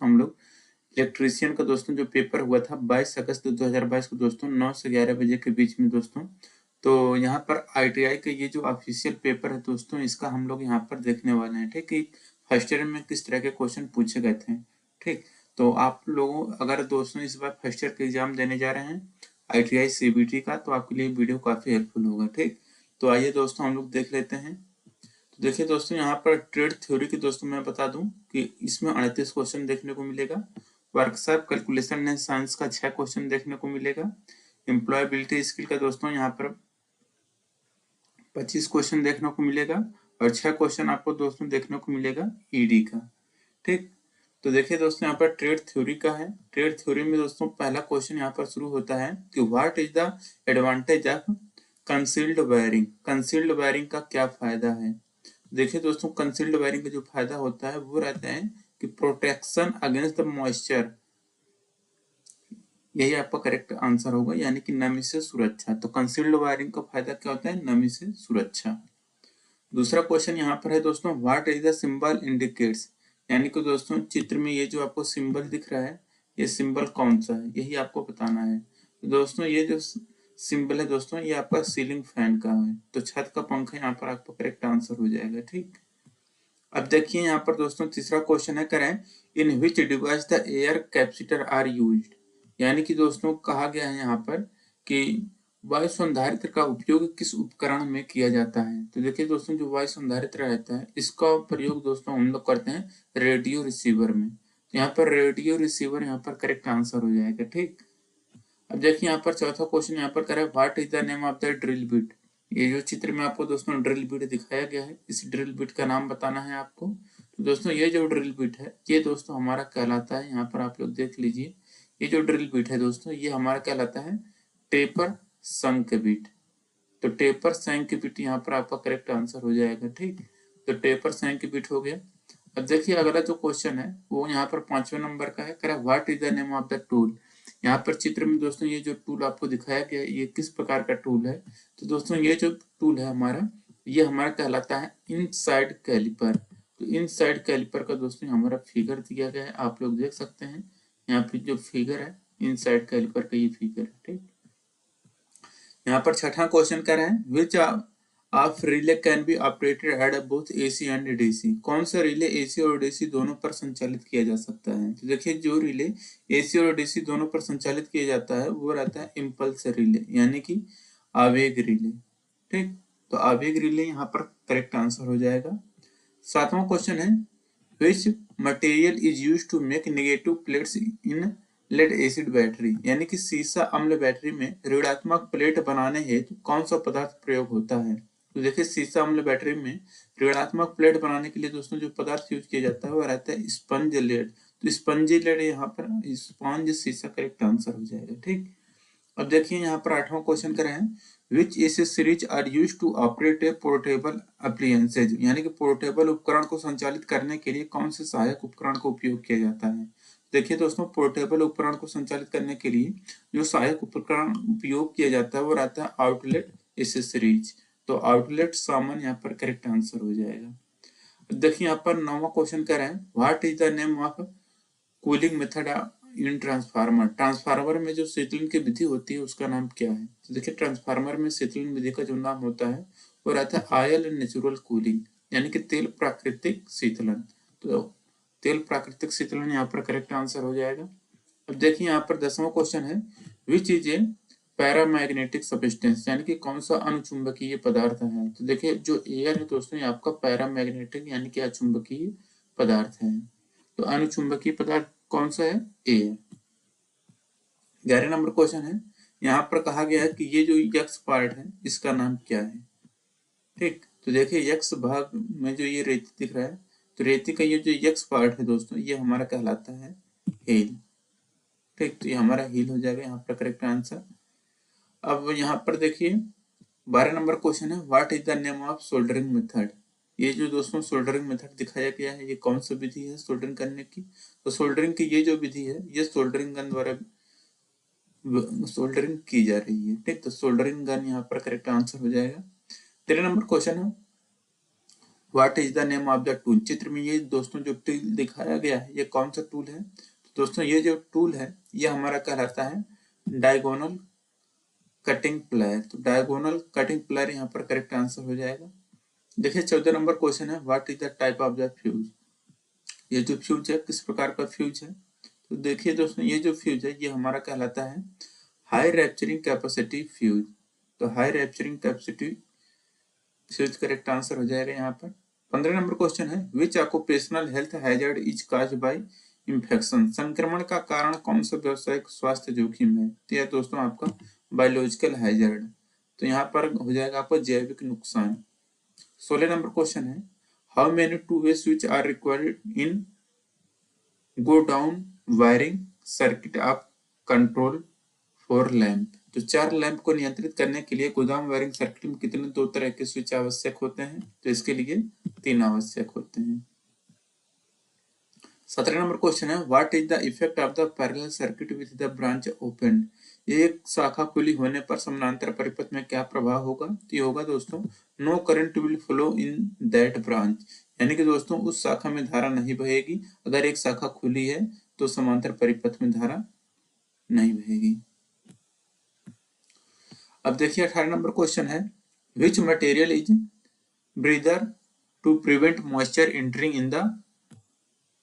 दोस्तों हम लोग इलेक्ट्रीशियन का दोस्तों जो पेपर हुआ था 22 अगस्त 2022 को दोस्तों 9 से 11 बजे के बीच में दोस्तों। तो यहाँ पर ITI का ये जो ऑफिशियल पेपर है दोस्तों, इसका हम लोग यहाँ पर देखने वाले हैं। ठीक, कि फर्स्ट ईयर में किस तरह के क्वेश्चन पूछे गए थे। ठीक, तो आप लोगों अगर दोस्तों इस बार फर्स्ट ईयर का एग्जाम देने जा रहे हैं ITI CBT का, तो आपके लिए वीडियो काफी हेल्पफुल होगा। ठीक, तो आइए दोस्तों हम लोग देख लेते हैं। तो देखिए दोस्तों, यहाँ पर ट्रेड थ्योरी की दोस्तों मैं बता दूं कि इसमें 38 क्वेश्चन देखने को मिलेगा। वर्कशॉप कैलकुलेशन एंड साइंस का 6 क्वेश्चन देखने को मिलेगा। एम्प्लॉयबिलिटी स्किल का दोस्तों यहाँ पर 25 क्वेश्चन देखने को मिलेगा और 6 क्वेश्चन आपको दोस्तों देखने को मिलेगा ED का। ठीक, तो देखिए दोस्तों यहाँ पर ट्रेड थ्योरी का है। ट्रेड थ्योरी में दोस्तों पहला क्वेश्चन यहाँ पर शुरू होता है कि what is the advantage of concealed wiring. Concealed wiring का क्या फायदा है। देखिए दोस्तों, कंसील्ड वायरिंग का जो फायदा होता है वो रहता है कि प्रोटेक्शन अगेंस्ट द मॉइस्चर, यही आपका करेक्ट आंसर होगा, यानी कि नमी से सुरक्षा। तो कंसील्ड वायरिंग का फायदा क्या होता है, नमी से सुरक्षा। दूसरा क्वेश्चन यहाँ पर है दोस्तों, what is the symbol indicates, यानी कि दोस्तों चित्र में ये जो आपको सिंबल दिख रहा है, ये सिंबल कौन सा है, यही आपको बताना है। तो दोस्तों ये जो सिंबल है दोस्तों, ये आपका सीलिंग फैन का है, तो छत का पंखा यहाँ पर आपका करेक्ट आंसर हो जाएगा। ठीक, अब देखिए यहाँ पर दोस्तों तीसरा क्वेश्चन है, करें in which device the air capacitor are used, यानी कि दोस्तों कहा गया है यहाँ पर कि वायु संधारित्र का उपयोग किस उपकरण में किया जाता है। तो देखिए दोस्तों, जो वायु संधारित्र रहता है इसका प्रयोग दोस्तों हम लोग करते हैं रेडियो रिसीवर में। तो यहाँ पर रेडियो रिसीवर यहाँ पर करेक्ट आंसर हो जाएगा। ठीक, अब देखिए यहाँ पर चौथा क्वेश्चन यहाँ पर करें, what is the name of the drill bit. ये जो चित्र में आपको दोस्तों ड्रिल बिट दिखाया गया है, इस ड्रिल बिट का नाम बताना है आपको। तो दोस्तों ये जो ड्रिल बिट है ये दोस्तों हमारा कहलाता है, यहाँ पर आप लोग देख लीजिए, ये जो ड्रिल बिट है दोस्तों ये हमारा कहलाता है टेपर संक बिट। तो टेपर संक बिट यहाँ पर आपका करेक्ट आंसर हो जाएगा। ठीक, तो टेपर संक बिट हो गया। अब देखिए अगला जो क्वेश्चन है वो यहाँ पर 5वें नंबर का है, करें what is the name of the tool. यहाँ पर चित्र में दोस्तों ये जो टूल आपको दिखाया गया है ये किस प्रकार का टूल है। तो दोस्तों ये जो टूल है हमारा, ये हमारा कहलाता है इनसाइड कैलिपर। तो इनसाइड कैलिपर का दोस्तों हमारा फिगर दिया गया है, आप लोग देख सकते हैं यहाँ पे जो फिगर है इनसाइड कैलिपर का, ये फिगर है। ठीक, यहाँ पर छठा क्वेश्चन कर रहे हैं, which of relay can be operated at both AC and DC। कौन सा रिले AC और DC दोनों पर संचालित किया जा सकता है। तो देखिए जो रिले AC और DC दोनों पर संचालित किया जाता है वो रहता है इम्पल्स रिले, यानी कि आवेग रिले। ठीक, तो आवेग रिले यहाँ पर करेक्ट आंसर हो जाएगा। सातवां क्वेश्चन है, which material is used to make negative plates in lead acid battery, यानी कि सीसा अम्ल बैटरी में ऋणात्मक प्लेट बनाने हेतु कौन सा पदार्थ प्रयोग होता है। तो देखिए सीसा अम्ल बैटरी में ऋणात्मक प्लेट बनाने के लिए दोस्तों जो पदार्थ यूज किया जाता है वो रहता है स्पंज लेड। तो स्पंज लेड यहाँ पर स्पंज सीसा करेक्ट आंसर हो जाएगा। ठीक, अब देखिए यहाँ पर 8वां क्वेश्चन कर रहे हैं, which accessories are used to operate a portable appliances, यानी कि पोर्टेबल उपकरण को संचालित करने के लिए कौन से सहायक उपकरण का उपयोग किया जाता है। देखिए दोस्तों, पोर्टेबल उपकरण को संचालित करने के लिए जो सहायक उपकरण उपयोग किया जाता है वो रहता है आउटलेट एसेसरीज। तो आउटलेट सामान यहाँ पर करेक्ट आंसर हो जाएगा। देखिए यहाँ पर 9वां क्वेश्चन कह रहे हैं, what is the name of cooling method in transformer. Transformer में जो शीतलन की विधि होती है उसका नाम क्या है। तो देखिए ट्रांसफार्मर में शीतलन विधि का जो नाम होता है वो रहता है ऑयल नेचुरल कूलिंग, यानी कि तेल प्राकृतिक शीतलन। तो तेल प्राकृतिक शीतलन यहाँ पर करेक्ट आंसर हो जाएगा। अब देखिए यहाँ पर 10वां क्वेश्चन है, which is A paramagnetic substance, यानी कि कौन सा अनुचुंबकीय पदार्थ है। तो देखिए जो एयर है दोस्तों ये आपका पैरामैग्नेटिक यानी कि अचुंबकीय पदार्थ है। तो अनुचुंबकीय पदार्थ कौन सा है, ए है। 11 नंबर क्वेश्चन है, यहाँ पर कहा गया है कि ये जो यक्ष पार्ट है इसका नाम क्या है। ठीक, तो देखिए यक्ष भाग में जो ये रेती दिख रहा है, तो रेती का ये जो यक्ष पार्ट है दोस्तों ये हमारा कहलाता है हील। ठीक, तो ये हमारा हील हो जाएगा यहाँ पर करेक्ट आंसर। अब यहाँ पर देखिए 12 नंबर क्वेश्चन है, what is the name of soldering method. ये जो दोस्तों सोल्डरिंग मेथड दिखाया गया है ये कौन सी विधि है सोल्डरिंग करने की। तो सोल्डरिंग की ये जो विधि है ये सोल्डरिंग गन द्वारा सोल्डरिंग की जा रही है। ठीक, तो सोल्डरिंग गन यहाँ पर करेक्ट आंसर हो जाएगा। 13 नंबर क्वेश्चन है, what is the name of the tool. चित्र में ये दोस्तों जो टूल दिखाया गया है ये कौन सा टूल है, तो दोस्तों ये जो टूल है ये हमारा कहलाता है डायगोनल कटिंग प्लेयर। तो डायगोनल कटिंग प्लेयर यहाँ पर करेक्ट आंसर हो जाएगा। देखिए 14 नंबर क्वेश्चन है, what is the type of the fuse. ये जो फ्यूज है किस प्रकार का फ्यूज है, तो देखिए दोस्तों ये जो फ्यूज है ये हमारा कहलाता है हाई रैप्चरिंग कैपेसिटी फ्यूज। तो high rupturing capacity fuse correct answer हो जाएगा यहाँ पर। 15 नंबर क्वेश्चन है, which occupational health hazard is caused by infection. संक्रमण का कारण कौन सा व्यावसायिक स्वास्थ्य जोखिम है, तो यह दोस्तों आपका बायोलॉजिकल हैजर्ड। तो यहाँ पर हो जाएगा आपका जैविक नुकसान। 16 नंबर क्वेश्चन है, how many two way switch are required in go down wiring circuit of control for lamp. तो 4 लैंप को नियंत्रित करने के लिए गोदाम वायरिंग सर्किट में कितने 2 तरह के स्विच आवश्यक होते हैं, तो इसके लिए 3 आवश्यक होते हैं। 17 नंबर क्वेश्चन है, what is the effect of the parallel circuit with the branch open. एक शाखा खुली होने पर समानांतर परिपथ में क्या प्रभाव होगा, तो ये होगा दोस्तों no current will flow in that branch. यानी कि दोस्तों उस शाखा में धारा नहीं बहेगी। अगर एक शाखा खुली है तो समांतर परिपथ में धारा नहीं बहेगी। अब देखिए 18 नंबर क्वेश्चन है, which material is breather to prevent moisture entering in the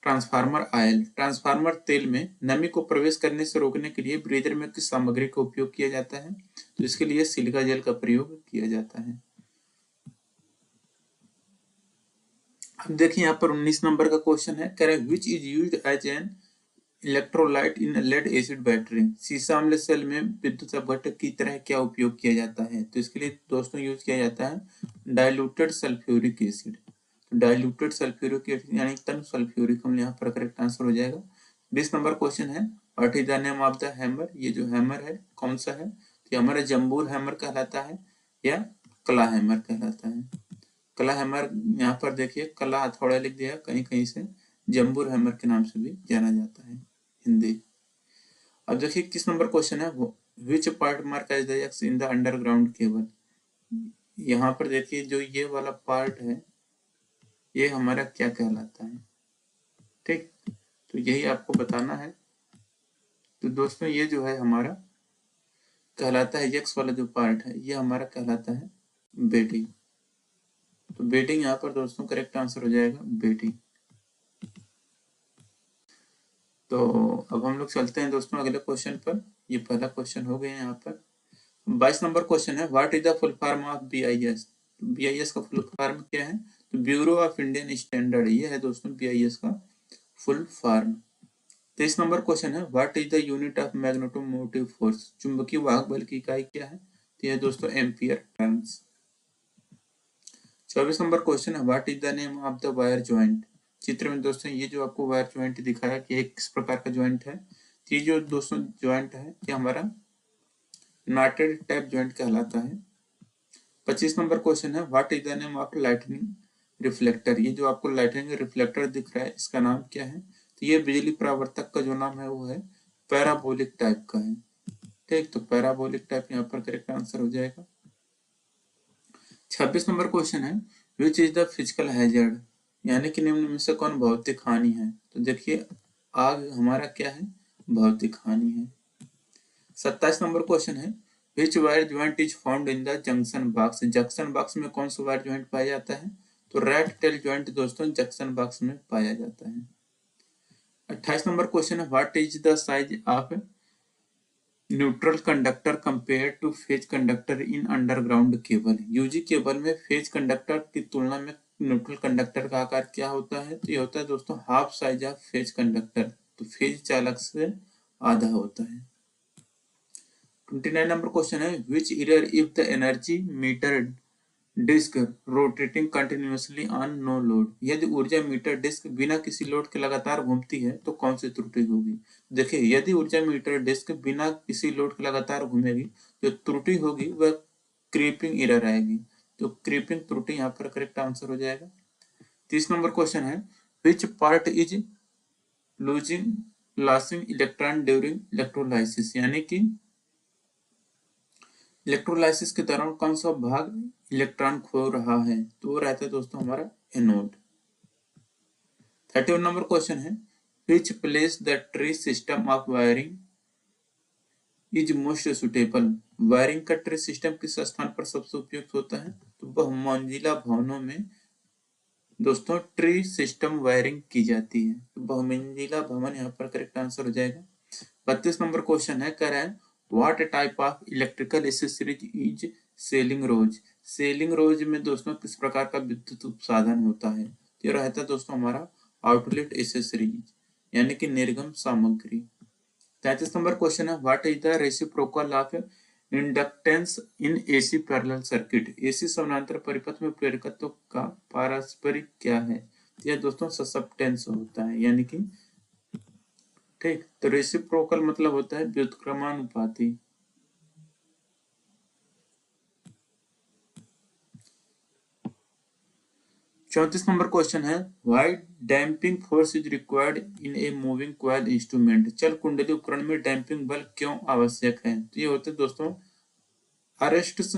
transformer oil. Transformer तेल में नमी को प्रवेश करने से रोकने के लिए ब्रीदर में किस सामग्री का उपयोग किया जाता है, तो इसके लिए सिलिका जेल का प्रयोग किया जाता है। अब देखिए यहाँ पर 19 नंबर का क्वेश्चन है, कह रहे which is used as an electrolyte in lead acid battery. सीसा अम्ल सेल में विद्युत अपघटक की तरह क्या उपयोग किया जाता है, तो इसके लिए दोस्तों यूज किया जाता है diluted sulphuric acid. Diluted sulphuric acid यानी तन सल्फ्यूरिक अम्ल यहाँ पर करेक्ट आंसर हो जाएगा। 20 नंबर क्वेश्चन है, what is the name of the hammer. ये जो हैमर है कौन सा है, तो हमारा जम्बूर हैमर कहलाता है या कला हैमर कहलाता है। कला हैमर यहाँ पर देखिए कला हथौड़ा लिख दिया, कहीं कहीं से जम्बूर हैमर के नाम से भी जाना जाता है हिंदी। अब देखिए 21 नंबर क्वेश्चन है, which part mark as the x in the underground cable. यहाँ पर देखिए जो ये वाला पार्ट है ये हमारा क्या कहलाता है, ठीक, तो यही आपको बताना है। तो दोस्तों ये जो है हमारा कहलाता है एक्स वाला जो पार्ट है ये हमारा कहलाता है बेटिंग। तो बेटिंग यहाँ पर दोस्तों करेक्ट आंसर हो जाएगा बेटिंग। तो अब हम लोग चलते हैं दोस्तों अगले क्वेश्चन पर। ये पहला क्वेश्चन हो गया यहाँ पर। 22 नंबर क्वेश्चन है, what is the full form of BIS। BIS का फुल फॉर्म क्या है, तो ब्यूरो ऑफ इंडियन स्टैंडर्ड, ये है दोस्तों BIS का फुल फॉर्म। 23 नंबर क्वेश्चन है, what is the unit of magnetomotive force. चुंबकीय वाहक बल की इकाई क्या है, तो यह दोस्तों एम्पियर टर्न्स। 24 नंबर क्वेश्चन है, what is the name of the wire joint. चित्र में दोस्तों ये जो आपको वायर ज्वाइंट दिखाया कि एक किस प्रकार का ज्वाइंट है, ये जो दोस्तों ज्वाइंट है ये हमारा नॉटेड टाइप ज्वाइंट कहलाता है। 25 नंबर क्वेश्चन है, what is the name of lightning reflector. ये जो आपको लाइटनिंग रिफ्लेक्टर दिख रहा है इसका नाम क्या है, तो ये बिजली परावर्तक का जो नाम है वो है पैराबोलिक टाइप का है, ठीक। तो पैराबोलिक टाइप यहाँ पर करेक्ट आंसर हो जाएगा। 26 नंबर क्वेश्चन है, which is the physical hazard, यानी कि निम्न में से कौन भौतिक हानि है। तो देखिए आग हमारा क्या है, भौतिक हानि है। 27 नंबर क्वेश्चन है, which wire joint is found in the junction box. Junction box में कौन सा वायर ज्वाइंट पाया जाता है, तो रैट टेल ज्वाइंट दोस्तों जंक्शन बॉक्स में पाया जाता है। 28 नंबर क्वेश्चन है, what is the size of neutral conductor compare to phase conductor in underground cable. UG cable में फेज कंडक्टर की तुलना में न्यूट्रल कंडक्टर का आकार क्या होता है, तो ये होता है दोस्तों half size of phase conductor. तो फेज चालक से आधा होता है। 29 नंबर क्वेश्चन है, which error if the energy meter disc rotating continuously on no load. यदि ऊर्जा मीटर डिस्क बिना किसी लोड के लगातार घूमती है तो कौन सी त्रुटि होगी। देखिए यदि ऊर्जा मीटर डिस्क बिना किसी लोड के लगातार घूमेगी जो त्रुटि होगी वह क्रीपिंग एरर आएगी। तो क्रीपिंग त्रुटि यहाँ पर करेक्ट आंसर हो जाएगा। 30 नंबर क्वेश्चन है, which part is losing electron during electrolysis. यानी कि इलेक्ट्रोलाइसिस के दौरान कौन सा भाग इलेक्ट्रॉन खो रहा है, तो वो रहता है दोस्तों हमारा एनोड। 31 नंबर क्वेश्चन है, which place the tree system of wiring is most suitable. Wiring का ट्री सिस्टम किस स्थान पर सबसे उपयुक्त होता है, तो बहुमंजिला भवनों में दोस्तों ट्री सिस्टम वायरिंग की जाती है, तो बहुमंजिला भवन यहाँ पर करेक्ट आंसर हो जाएगा। 32 नंबर क्वेश्चन है, कह रहा है what type of electrical accessories is ceiling rose. Ceiling rose में दोस्तों किस प्रकार का विद्युत उपसाधन होता है, तो ये रहता है दोस्तों हमारा आउटलेट एसेसरीज यानी कि निर्गम सामग्री। 33 नंबर क्वेश्चन है, what is the reciprocal of inductance in AC parallel circuit. AC समानांतर परिपथ में प्रेरकत्व का पारस्परिक क्या है, तो यह दोस्तों ससेप्टेंस होता है यानी कि ठीक। तो रेसिप्रोकल मतलब होता है व्युत्क्रमानुपाती। चौंतीस नंबर क्वेश्चन है, why damping force is required in a moving coil instrument. चल कुंडली उपकरण में डैम्पिंग बल क्यों आवश्यक है, तो ये होते हैं दोस्तों अरेस्ट्स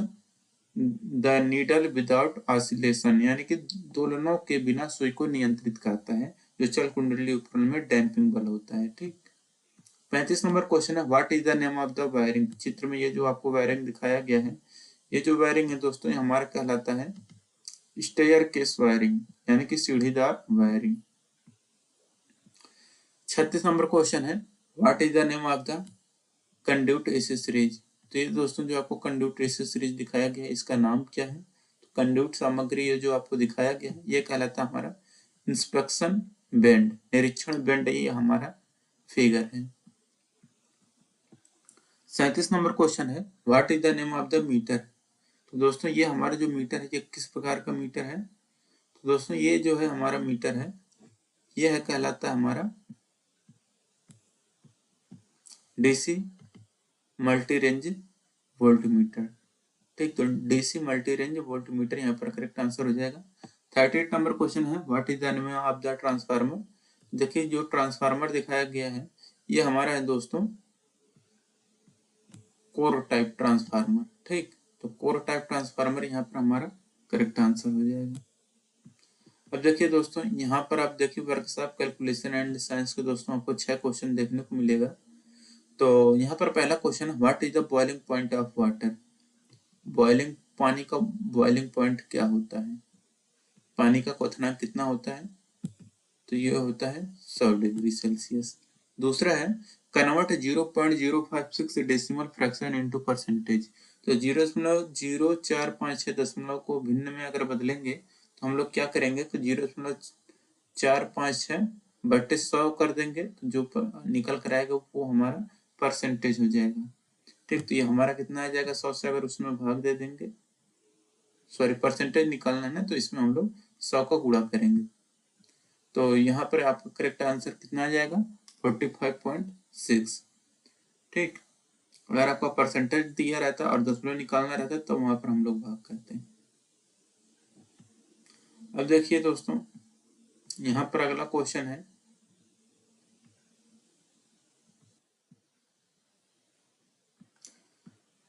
द नीडल विदाउट ऑसिलेशन यानी कि दोलनों के बिना सुई को नियंत्रित करता है, जो चल कुंडली उपकरण में डैम्पिंग बल होता है। ठीक। 35 नंबर क्वेश्चन है, what is the name of the wiring. चित्र में ये जो आपको वायरिंग दिखाया गया है, ये जो वायरिंग है दोस्तों ये हमारा कहलाता है स्टेयर केस वायरिंग यानी कि सीढ़ीदार वायरिंग। 36 नंबर क्वेश्चन है, what is the name of the conduit accessories. तो ये दोस्तों जो आपको कंड्यूट एसेसरीज दिखाया गया है इसका नाम क्या है, तो कंड्यूट सामग्री ये जो आपको दिखाया गया है ये कहलाता है हमारा इंस्पेक्शन बेंड, निरीक्षण बेंड, ये हमारा फिगर है। 37 नंबर क्वेश्चन है, what is the name of the meter. तो दोस्तों ये हमारा जो मीटर है ये किस प्रकार का मीटर है, तो दोस्तों ये जो है हमारा मीटर है ये है कहलाता है हमारा DC multi range volt meter. ठीक। तो DC multi range volt meter यहाँ पर करेक्ट आंसर हो जाएगा। 38 नंबर क्वेश्चन है, what is the name of the transformer. देखिए जो ट्रांसफार्मर दिखाया गया है ये हमारा है दोस्तों कोर टाइप ट्रांसफार्मर। ठीक। तो कोर टाइप ट्रांसफार्मर यहाँ पर हमारा करेक्ट आंसर हो जाएगा। अब देखिए दोस्तों यहाँ पर आप देखिए वर्कशॉप कैलकुलेशन एंड साइंस के दोस्तों आपको 6 क्वेश्चन देखने को मिलेगा। तो यहाँ पर पहला क्वेश्चन है, what is the boiling point of water. Boiling पानी का बॉइलिंग पॉइंट क्या होता है, पानी का क्वथनांक कितना होता है, तो ये होता है 100 डिग्री सेल्सियस। दूसरा है, convert 0.056 decimal fraction into percentage. तो 0.0456 को भिन्न में अगर बदलेंगे तो हम लोग क्या करेंगे, तो 0.456 बटे 100 कर देंगे, तो जो निकल कर आएगा वो हमारा परसेंटेज हो जाएगा। ठीक। तो ये हमारा कितना आ जाएगा, 100 से अगर उसमें भाग दे देंगे, सॉरी परसेंटेज निकालना है ना, तो इसमें हम लोग 100 का गुणा करेंगे, तो यहाँ पर आपका करेक्ट आंसर कितना आ जाएगा 45.6। ठीक। अगर आपका परसेंटेज दिया रहता और दशमलव निकालना रहता तो वहां पर हम लोग भाग करते हैं। अब देखिए दोस्तों यहाँ पर अगला क्वेश्चन है,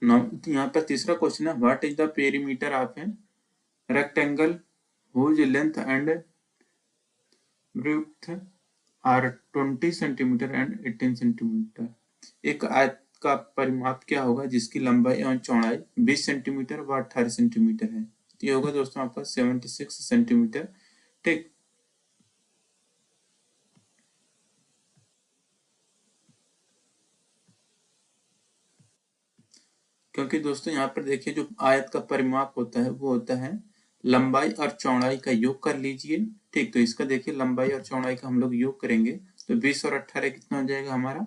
यहाँ पर तीसरा क्वेश्चन है, what is the perimeter of a rectangle whose length and breadth are 20 centimetre and 18 centimetre. एक आयत का परिमाप क्या होगा जिसकी लंबाई एवं चौड़ाई 20 सेंटीमीटर व 18 सेंटीमीटर है, तो ये होगा दोस्तों आपका 76 सेंटीमीटर। ठीक। क्योंकि दोस्तों यहाँ पर देखिए जो आयत का परिमाप होता है वो होता है लंबाई और चौड़ाई का योग कर लीजिए। ठीक। तो इसका देखिए लंबाई और चौड़ाई का हम लोग योग करेंगे तो 20 और 18 कितना हो जाएगा हमारा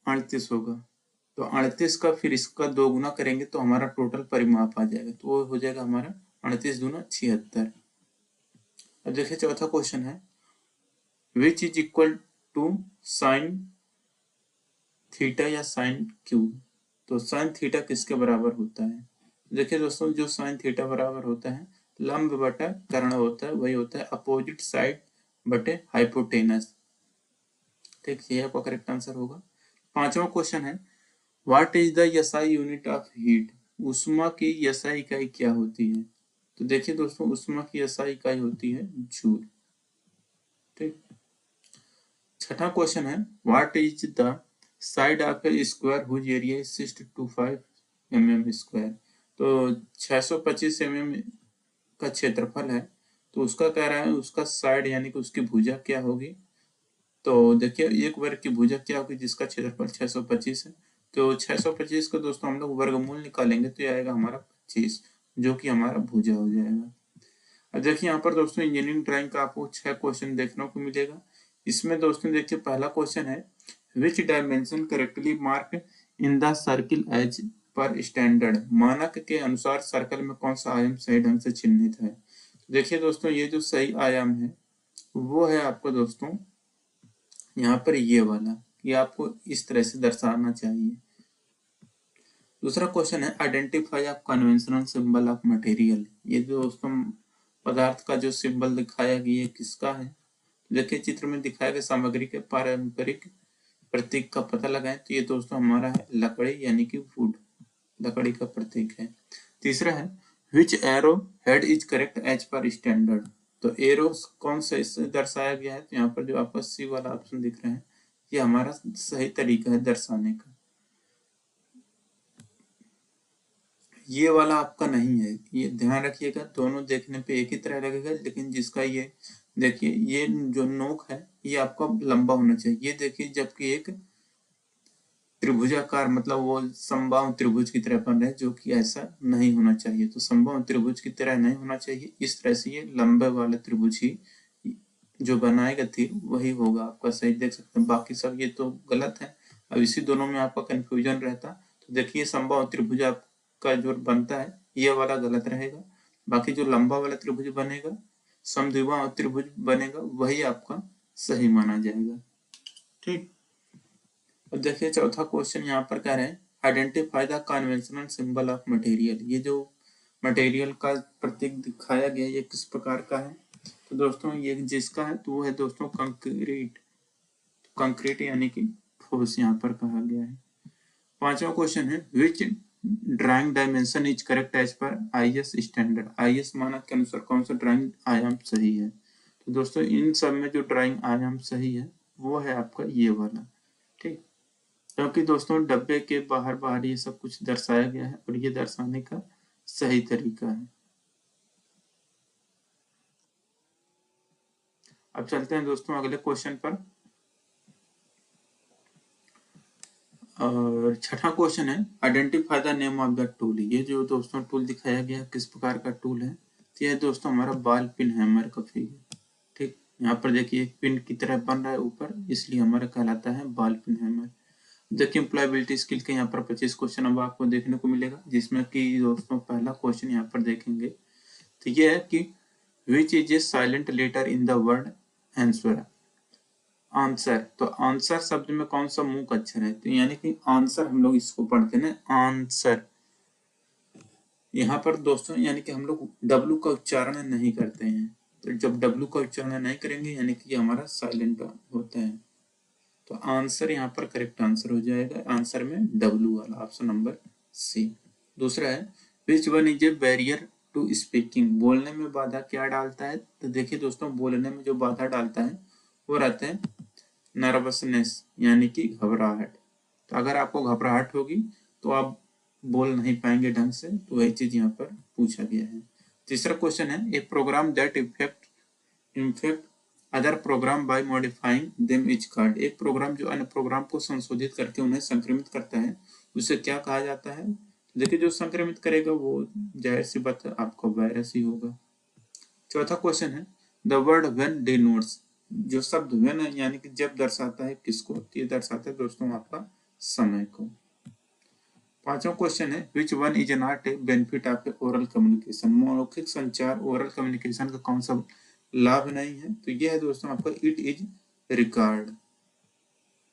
38 होगा। तो 38 का फिर इसका 2 गुना करेंगे तो हमारा टोटल परिमाप आ जाएगा, तो वो हो जाएगा हमारा 38 दूना 76। अब देखिए चौथा क्वेश्चन है, which is equal to sine theta या साइन क्यू। तो साइन थीटा किसके बराबर होता है, देखिए दोस्तों जो साइन थीटा बराबर होता है लंब बटा कर्ण होता है, वही होता है अपोजिट साइड बटे हाइपोटेनस। ठीक। ये आपका करेक्ट आंसर होगा। पांचवा क्वेश्चन है, what is the SI unit of heat, उष्मा की एसआई इकाई क्या होती है? तो देखिए दोस्तों, उष्मा की एसआई इकाई होती है जूल। ठीक। छठा क्वेश्चन है, what is the side of a square whose area is 625 mm square. तो 625 mm का क्षेत्रफल है, तो उसका कह रहा है उसका साइड यानी कि उसकी भुजा क्या होगी। तो देखिए एक वर्ग की भुजा क्या होगी जिसका क्षेत्रफल 625 है। तो 625 को दोस्तों हम लोग वर्गमूल निकालेंगे तो ये आएगा हमारा 25, जो कि हमारा भुजा हो जाएगा। अब देखिए यहाँ पर दोस्तों इंजीनियरिंग ड्राइंग का आपको 6 क्वेश्चन देखने को मिलेगा। इसमें दोस्तों देखिए पहला क्वेश्चन है, which dimension correctly mark in the circle as per standard, मानक के अनुसार सर्कल में कौन सा आयाम सही ढंग से चिन्हित है। देखिए दोस्तों ये जो सही आयाम है वो है आपको दोस्तों यहाँ पर ये वाला, कि आपको इस तरह से दर्शाना चाहिए। दूसरा क्वेश्चन है, identify of conventional symbol of material, ये जो दोस्तों पदार्थ का जो सिंबल दिखाया गया है किसका है। देखिए चित्र में दिखाया गया सामग्री के पारंपरिक प्रतीक का पता लगाएं, तो ये दोस्तों हमारा है लकड़ी यानी कि वुड, लकड़ी का प्रतीक है। तीसरा है, which arrow head is correct as per standard, तो एरो कौन सा इससे दर्शाया गया है, तो यहाँ पर जो आपका सी वाला ऑप्शन दिख रहा है ये हमारा सही तरीका है दर्शाने का। ये वाला आपका नहीं है, ये ध्यान रखिएगा, दोनों देखने पे एक ही तरह लगेगा, लेकिन जिसका ये देखिए ये जो नोक है ये आपका लंबा होना चाहिए, ये देखिए जबकि एक त्रिभुजाकार मतलब वो समबाहु त्रिभुज की तरह बन रहा है, जो कि ऐसा नहीं होना चाहिए। तो समबाहु त्रिभुज की तरह नहीं होना चाहिए, इस तरह से ये लंबे वाला त्रिभुज ही जो बनाएगा तीर वही होगा आपका सही। देख सकते हैं बाकी सब ये तो गलत है, अब इसी दोनों में आपका कंफ्यूजन रहता। तो देखिए समबाहु त्रिभुज आपका जो बनता है ये वाला गलत रहेगा, बाकी जो लंबा वाला त्रिभुज बनेगा समद्विबाहु त्रिभुज बनेगा वही आपका सही माना जाएगा। ठीक। अब देखिए चौथा क्वेश्चन यहाँ पर कह रहे हैं, identify the conventional symbol of material, ये जो मटेरियल का प्रतीक दिखाया गया ये किस प्रकार का है। तो दोस्तों ये जिसका है तो वो है दोस्तों कंक्रीट, कंक्रीट यानी कि ठोस यहाँ पर कहा गया है। पांचवा क्वेश्चन है, which drawing dimension is correct as per IS standard, IS मानक के अनुसार कौन सा ड्राइंग आयाम सही है। तो दोस्तों इन सब में जो ड्राइंग आयाम सही है वो है आपका ये वाला। ठीक, क्योंकि दोस्तों डब्बे के बाहर बाहर ये सब कुछ दर्शाया गया है और ये दर्शाने का सही तरीका है। अब चलते हैं दोस्तों अगले क्वेश्चन पर। और छठा क्वेश्चन है, identify the name of the tool, ये जो दोस्तों टूल दिखाया गया किस प्रकार का टूल है, तो यह दोस्तों हमारा बॉल पिन हैमर का फिगर। ठीक, यहाँ पर देखिए एक पिन की तरह बन रहा है ऊपर, इसलिए हमारा कहलाता है बॉल पिन हैमर। देखिए एम्प्लॉयबिलिटी स्किल के यहाँ पर 25 क्वेश्चन अब आपको देखने को मिलेगा, जिसमें कि दोस्तों पहला क्वेश्चन यहाँ पर देखेंगे तो ये है कि which is a silent letter in the word answer, answer. तो आंसर शब्द में कौन सा मूक अक्षर है, तो यानी कि आंसर हम लोग इसको पढ़ते हैं ना आंसर। यहाँ पर दोस्तों यानी कि हम लोग डब्लू का उच्चारण नहीं करते हैं, तो जब डब्लू का उच्चारण नहीं करेंगे यानी कि हमारा साइलेंट होता है। तो आंसर यहाँ पर करेक्ट आंसर हो जाएगा, आंसर में डब्लू वाला ऑप्शन नंबर सी। दूसरा है, which one is a barrier to speaking, बोलने में बाधा क्या डालता है। तो देखिए दोस्तों बोलने में जो बाधा डालता है वो रहता है नर्वसनेस यानी कि घबराहट। तो अगर आपको घबराहट होगी तो आप बोल नहीं पाएंगे ढंग से, तो वही चीज यहाँ पर पूछा गया है। तीसरा क्वेश्चन है, a program that effect other program by modifying them is called, एक प्रोग्राम जो अन्य प्रोग्राम को संशोधित करके उन्हें संक्रमित करता है उसे क्या कहा जाता है। देखिए जो संक्रमित करेगा वो जाहिर सी बात है आपका वायरस ही होगा। चौथा क्वेश्चन है, द वर्ड व्हेन डिनोट्स, जो शब्द व्हेन यानी कि जब दर्शाता है किसको, तो ये दर्शाता है दोस्तों आपका समय को। पांचवा क्वेश्चन है, which one is not a benefit of A oral communication, मौखिक संचार ओरल कम्युनिकेशन का कौन सा लाभ नहीं है, तो यह है दोस्तों आपका it is record,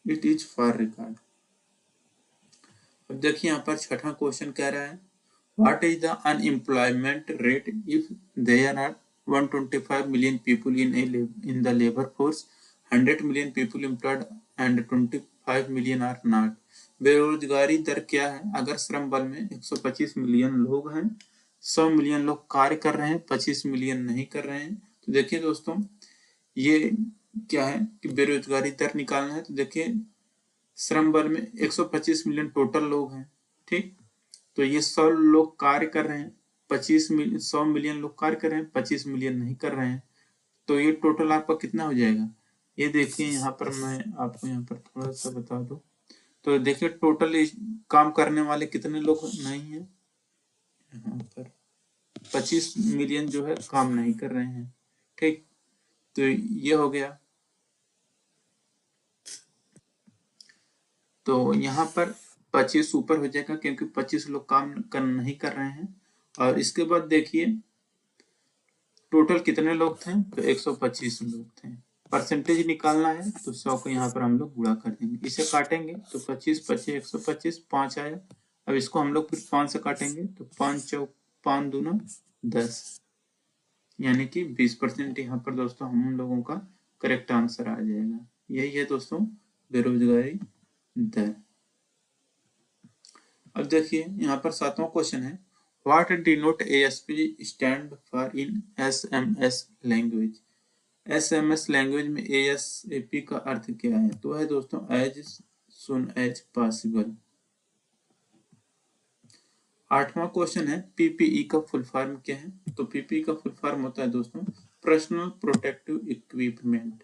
it is for record. अब देखिए यहाँ पर छठा क्वेश्चन कह रहा है, what is the unemployment rate if there are 125 million people in the labor force, 100 million people employed and 5 million are not. बेरोजगारी दर क्या है? अगर श्रम बल में 125 मिलियन लोग हैं, 100 मिलियन लोग कार्य कर रहे हैं, 25 मिलियन नहीं कर रहे हैं। तो देखिए दोस्तों, ये क्या है कि बेरोजगारी दर निकालना है। तो देखिए श्रम बल में 125 मिलियन टोटल लोग हैं, ठीक। तो ये 100 लोग कार्य कर रहे हैं, 100 मिलियन लोग कार्य कर रहे हैं, 25 मिलियन नहीं कर रहे हैं। तो ये टोटल आपका कितना हो जाएगा? ये देखिए यहाँ पर मैं आपको यहाँ पर थोड़ा सा बता दूं। तो देखिए टोटल काम करने वाले कितने लोग नहीं है, यहाँ पर 25 मिलियन जो है काम नहीं कर रहे हैं, ठीक। तो ये हो गया। तो यहाँ पर 25 ऊपर हो जाएगा क्योंकि 25 लोग काम नहीं कर रहे हैं। और इसके बाद देखिए टोटल कितने लोग थे? तो 125 लोग थे। परसेंटेज निकालना है तो 100 को यहाँ पर हम लोग गुणा कर देंगे, इसे काटेंगे तो 25 25 125 5 आया। अब इसको हम लोग फिर 5 से काटेंगे तो 5 चौक 5 दूना 10, यानी कि 20% यहाँ पर दोस्तों हम लोगों का करेक्ट आंसर आ जाएगा। यही है दोस्तों बेरोजगारी दर। अब देखिए यहाँ पर 7वां क्वेश्चन है, what denote ASP stand for in SMS language. SMS language में ASAP का अर्थ क्या है? तो है दोस्तों एज सुन एज पॉसिबल। 8वां क्वेश्चन है, PPE का फुल फॉर्म क्या है? तो PPE का फुल फॉर्म होता है दोस्तों पर्सनल प्रोटेक्टिव इक्विपमेंट।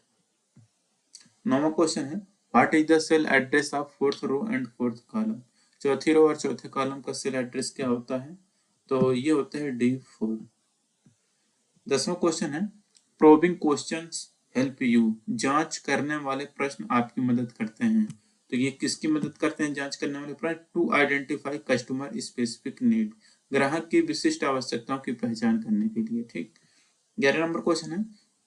9वां क्वेश्चन है, what is the cell address of 4th row and 4th column. चौथी रो और चौथे कॉलम का सेल एड्रेस क्या होता है? तो ये होता है D4। 10वां क्वेश्चन है, प्रोबिंग क्वेश्चंस हेल्प यू। जांच करने वाले प्रश्न आपकी मदद करते हैं। तो ये किसकी मदद करते हैं जांच करने वाले प्रश्न? To identify customer specific need, ग्राहक की विशिष्ट आवश्यकताओं की पहचान करने के लिए, ठीक। 11 नंबर क्वेश्चन है,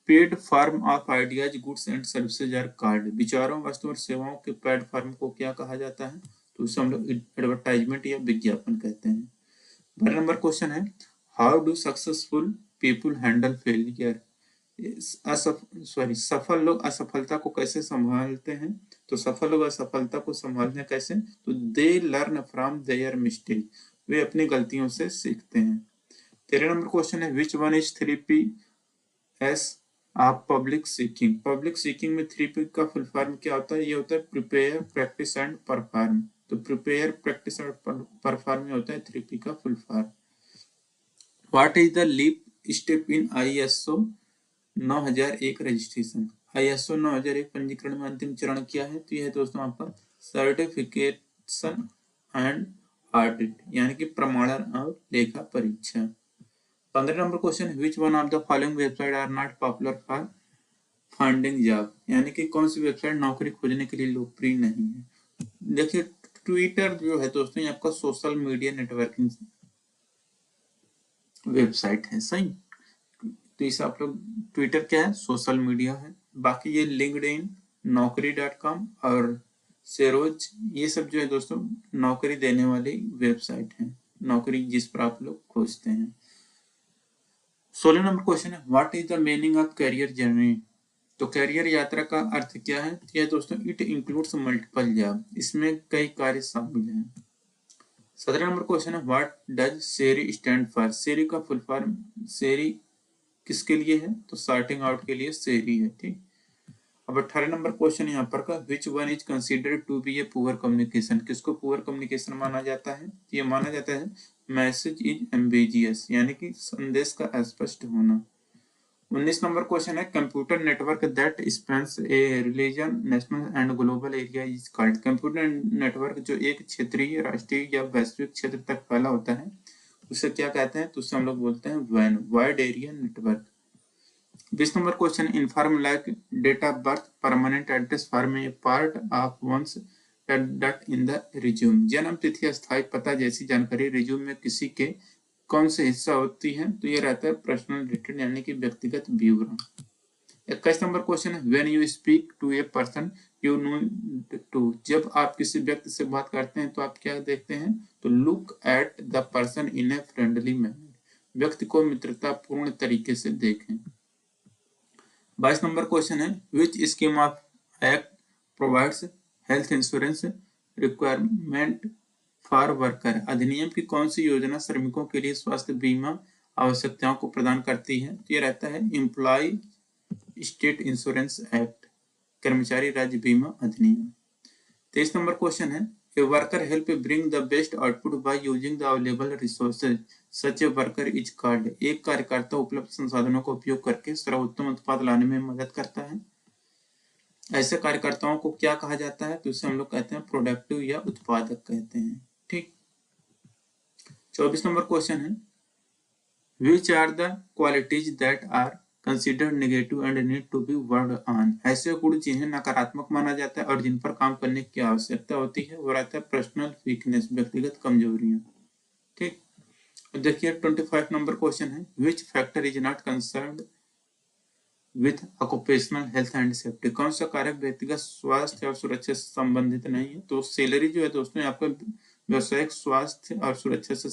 paid form of ideas goods and services are called. विचारों वस्तु और सेवाओं के पेड फॉर्म को क्या कहा जाता है? तो उसे हम लोग एडवर्टाइजमेंट या विज्ञापन कहते हैं। 12 नंबर क्वेश्चन है, how do successful people handle failure. सफल लोग असफलता को कैसे संभालते हैं? तो सफल लोग असफलता को संभालते कैसे? तो they learn from their mistake, वे अपनी गलतियों से सीखते हैं। 13 नंबर क्वेश्चन है, विच वन इज 3Ps आप पब्लिक सीकिंग। पब्लिक सीकिंग में 3P का फुल फॉर्म क्या होता है? ये होता है प्रिपेयर, प्रैक्टिस एंड परफॉर्म। तो प्रिपेयर, प्रैक्टिस और परफॉर्म होता है 3P का full form. What is the leap step in ISO 9001 रजिस्ट्रेशन। ISO 9001 पंजीकरण में अंतिम चरण क्या है? तो यह है दोस्तों आपका सर्टिफिकेशन एंड ऑडिट, यानी कि प्रमाणन और लेखा परीक्षा। 15 number question, which one of the following website R not popular for finding job, यानी कि कौन सी वेबसाइट नौकरी खोजने के लिए लोकप्रिय नहीं है? देखिए ट्विटर जो है दोस्तों ये आपका सोशल मीडिया नेटवर्किंग वेबसाइट है, सही। तो इसे आप लोग, ट्विटर क्या है? सोशल मीडिया है। बाकी ये लिंक्डइन, naukri.com और सेरोज, ये सब जो है दोस्तों नौकरी देने वाली वेबसाइट है, नौकरी जिस पर आप लोग खोजते हैं। 16 नंबर क्वेश्चन है, what is the meaning of career journey. तो कैरियर यात्रा का अर्थ क्या है? यह दोस्तों इट इंक्लूड्स मल्टीपल जॉब, इसमें कई कार्य शामिल हैं। 17 नंबर क्वेश्चन है, व्हाट डज सेरी स्टैंड फॉर। सेरी का फुल फॉर्म, सेरी किसके लिए है? तो सॉर्टिंग आउट के लिए सेरी है, ठीक। अब 18 नंबर क्वेश्चन यहाँ पर का, which one is considered to be a poor communication. किसको पुअर कम्युनिकेशन माना जाता है? ये माना जाता है मैसेज इज एम्बिगियस, यानी कि संदेश का अस्पष्ट होना। 19 नंबर क्वेश्चन है, computer network that spans A religion national and global area is called. Computer network जो एक क्षेत्रीय, राष्ट्रीय या वैश्विक क्षेत्र तक फैला होता है उसे क्या कहते हैं? तो उसे हम लोग बोलते हैं वैन, wide area network. 20 number question, inform like date of birth, permanent address form a part of one's dot in the resume. जन्म तिथि, स्थायी पता जैसी जानकारी रिज्यूम में किसी के कौन से हिस्सा होती है? तो ये रहता है पर्सनल डिटेल, यानी कि व्यक्तिगत विवरण। 21 नंबर क्वेश्चन है, when you speak to a person you know too. जब आप किसी व्यक्ति से बात करते हैं तो आप क्या देखते हैं? तो look at the person in a friendly manner, व्यक्ति को मित्रतापूर्ण तरीके से देखें। 22 नंबर क्वेश्चन है, विच scheme of act provides health insurance requirement for worker, अधिनियम की कौन सी योजना श्रमिकों के लिए स्वास्थ्य बीमा आवश्यकताओं को प्रदान करती है? तो ये रहता है एम्प्लॉय स्टेट इंश्योरेंस एक्ट, कर्मचारी राज्य बीमा अधिनियम। 23 नंबर क्वेश्चन है, a worker help bring the best output by using the available resources such a worker is called, एक कार्यकर्ता उपलब्ध संसाधनों का उपयोग करके सर्वोत्तम उत्पाद लाने में मदद करता है, ऐसे कार्यकर्ताओं को क्या कहा जाता है? तो इसे हम लोग कहते हैं प्रोडक्टिव या उत्पादक कहते हैं। ठीक। 24 नंबर क्वेश्चन है, which are the qualities that are considered negative and need to be worked on, ऐसे गुण जिन्हें नकारात्मक माना जाता है और जिन पर काम करने की आवश्यकता होती है वो रहता है पर्सनल वीकनेस, व्यक्तिगत कमजोरियां। ठीक। देखिए 25 नंबर क्वेश्चन है, which factor is not concerned with occupational health and safety, कौन सा कारक व्यक्तिगत स्वास्थ्य और सुरक्षा से संबंधित नहीं है? तो सैलरी जो है दोस्तों आपका व्यावसायिक स्वास्थ्य और सुरक्षा से